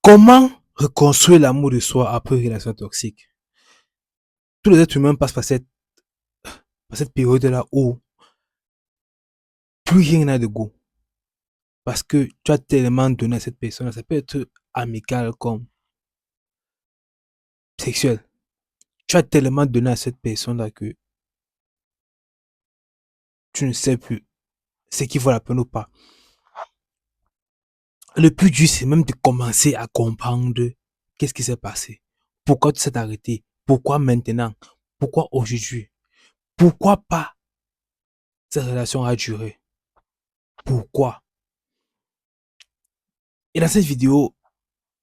Comment reconstruire l'amour de soi après une relation toxique? Tous les êtres humains passent par cette période-là où plus rien n'a de goût. Parce que tu as tellement donné à cette personne-là. Ça peut être amical comme sexuel. Tu as tellement donné à cette personne-là que tu ne sais plus ce qui vaut la peine ou pas. Le plus dur, c'est même de commencer à comprendre qu'est-ce qui s'est passé. Pourquoi tu t'es arrêté? Pourquoi maintenant? Pourquoi aujourd'hui? Pourquoi pas cette relation a duré? Pourquoi? Et dans cette vidéo,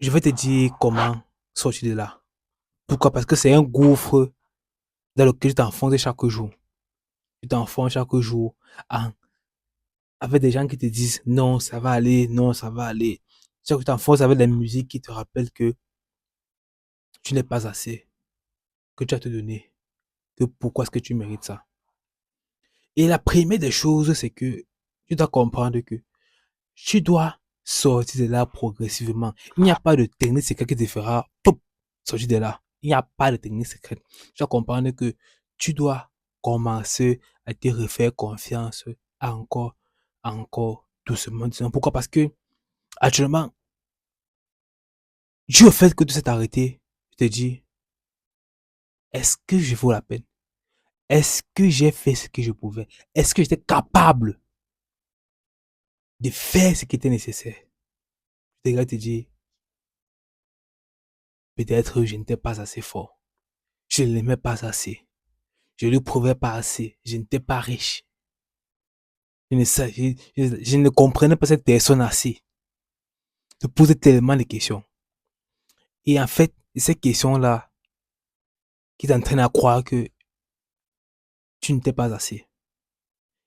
je vais te dire comment sortir de là. Pourquoi? Parce que c'est un gouffre dans lequel tu t'enfonces chaque jour. Tu t'enfonces chaque jour en- avec des gens qui te disent non, ça va aller, non, ça va aller. Tu t'enfonces avec la musique qui te rappelle que tu n'es pas assez, que tu as te donné, que pourquoi est-ce que tu mérites ça. Et la première des choses, c'est que tu dois comprendre que tu dois sortir de là progressivement. Il n'y a pas de technique secrète qui te fera sortir de là. Il n'y a pas de technique secrète. Tu dois comprendre que tu dois commencer à te refaire confiance encore, encore, doucement, doucement. Pourquoi? Parce que actuellement, dû au fait que tu t'es arrêté, je te dis, est-ce que je vaux la peine? Est-ce que j'ai fait ce que je pouvais? Est-ce que j'étais capable de faire ce qui était nécessaire? Je te dis, peut-être je n'étais pas assez fort. Je ne l'aimais pas assez. Je ne lui prouvais pas assez. Je n'étais pas riche. Je ne comprenais pas cette personne assez. Je posais tellement de questions. Et en fait, ces questions-là qui t'entraînent à croire que tu n'étais pas assez.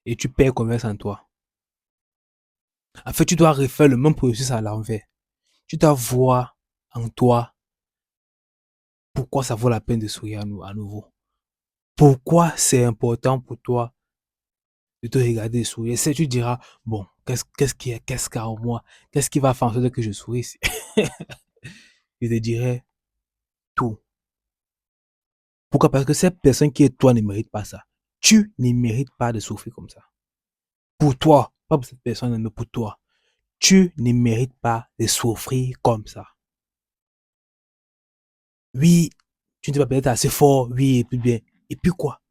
Et tu perds confiance en toi. En fait, tu dois refaire le même processus à l'envers. Tu dois voir en toi pourquoi ça vaut la peine de sourire à nouveau. Pourquoi c'est important pour toi de te regarder sourire. Si tu diras, bon, qu'est-ce qu'il y a en moi? Qu'est-ce qui va faire en sorte que je souris? Je te dirais tout. Pourquoi? Parce que cette personne qui est toi ne mérite pas ça. Tu ne mérites pas de souffrir comme ça. Pour toi, pas pour cette personne, mais pour toi. Tu ne mérites pas de souffrir comme ça. Oui, tu n'es pas peut-être assez fort, oui, et puis bien. Et puis quoi?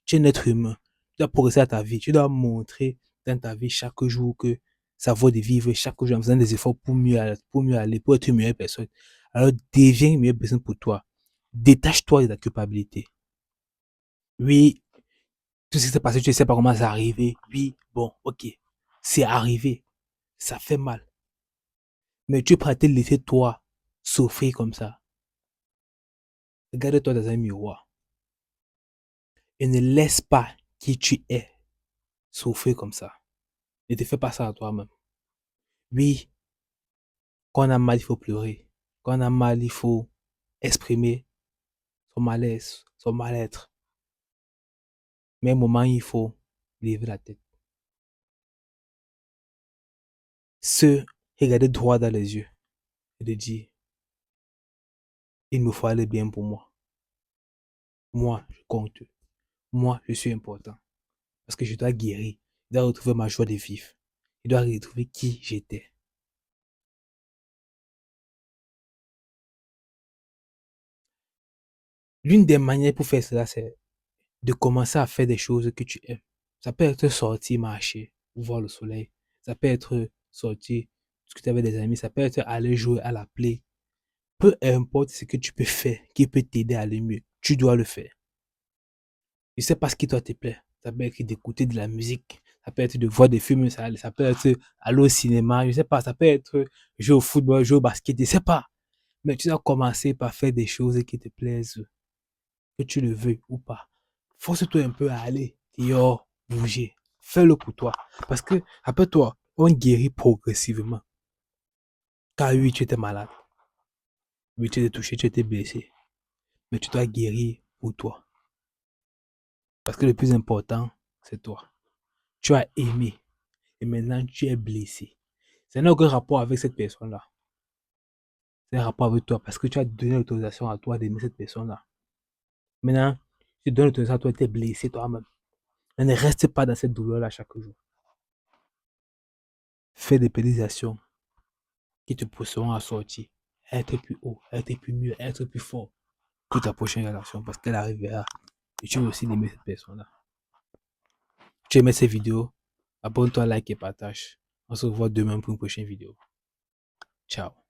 Tu es un être humain. Tu dois progresser à ta vie. Tu dois montrer dans ta vie chaque jour que ça vaut de vivre chaque jour en faisant des efforts pour mieux aller, pour être une meilleure personne. Alors deviens une meilleure personne pour toi. Détache-toi de la culpabilité. Oui, tout ce qui s'est passé, tu ne sais pas comment c'est arrivé. Oui, bon, ok. C'est arrivé. Ça fait mal. Mais tu es prêt à te laisser toi souffrir comme ça. Regarde-toi dans un miroir et ne laisse pas qui tu es souffrir comme ça. Ne te fais pas ça à toi-même. Oui, quand on a mal, il faut pleurer. Quand on a mal, il faut exprimer son malaise, son mal-être. Mais à un moment, il faut lever la tête. Se regarder droit dans les yeux et de dire, il me faut aller bien pour moi. Moi, je compte. Moi, je suis important. Parce que je dois guérir. Je dois retrouver ma joie de vivre. Je dois retrouver qui j'étais. L'une des manières pour faire cela, c'est de commencer à faire des choses que tu aimes. Ça peut être sortir marcher, voir le soleil. Ça peut être sortir, discuter avec des amis. Ça peut être aller jouer à la play. Peu importe ce que tu peux faire qui peut t'aider à aller mieux, tu dois le faire. Je sais pas ce qui doit te plaire. Ça peut être d'écouter de la musique. Ça peut être de voir des films. Ça peut être aller au cinéma. Je sais pas. Ça peut être jouer au football, jouer au basket. Je sais pas. Mais tu dois commencer par faire des choses qui te plaisent, que tu le veux ou pas. Force-toi un peu à aller dehors, bouger. Fais-le pour toi. Parce que, après toi, on guérit progressivement. Car oui, tu étais malade. Oui, tu étais touché, tu étais blessé. Mais tu dois guérir pour toi. Parce que le plus important, c'est toi. Tu as aimé. Et maintenant, tu es blessé. Ça n'a aucun rapport avec cette personne-là. c'est un rapport avec toi parce que tu as donné l'autorisation à toi d'aimer cette personne-là. Maintenant, tu donnes l'autorisation à toi, tu es blessé toi-même. Ne reste pas dans cette douleur-là chaque jour. Fais des petites actions qui te pousseront à sortir, à être plus haut, à être plus mieux, à être plus fort pour ta prochaine relation parce qu'elle arrivera. Et tu veux aussi aimer cette personne-là. Tu aimes ces vidéos, abonne-toi, like et partage. On se revoit demain pour une prochaine vidéo. Ciao.